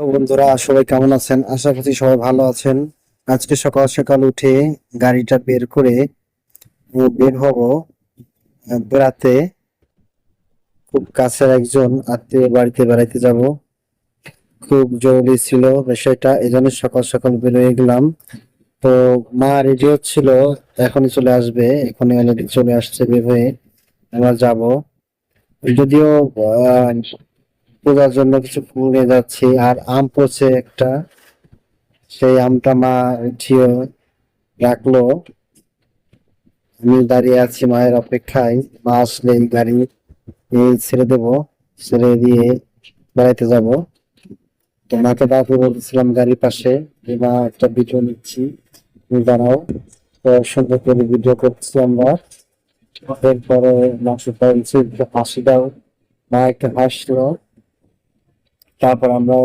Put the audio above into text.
তো বন্ধুরা, সবাই কেমন আছেন? আশা করছি সবাই ভালো আছেন। আজকে সকাল সকাল উঠে গাড়িটা বের করে বের হব বেড়াতে। খুব কাছের একজন আত্মীয় বাড়িতে বেড়াইতে যাব। খুব জরুরি ছিল বিষয়টা, এই জন্য সকাল সকাল বের হয়ে গেলাম। তো মা রেডি হচ্ছিল, এখনই চলে আসবে, এখনই অলরেডি চলে আসছে বের হয়ে। আমরা যাব, যদিও আহ, পূজার জন্য কিছু ফুল নিয়ে যাচ্ছি, আর আম পড়ছে একটা, সেই আমটা মা উঠিয়ে রাখলো। আমি দাঁড়িয়ে আছি মায়ের অপেক্ষায়, মা আসলে গাড়ি ছেড়ে দেবো, ছেড়ে দিয়ে বেড়াইতে যাব। তো মাকে দাঁড়াতে বলতেছিলাম গাড়ির পাশে যে মা একটা ভিডিও নিচ্ছি, তুমি দাঁড়াও। তো সুন্দর করে ভিডিও করছি আমরা। এরপরে মা সুপার একটু হাসি দাও, মা একটু হাসলো। তারপর আমরা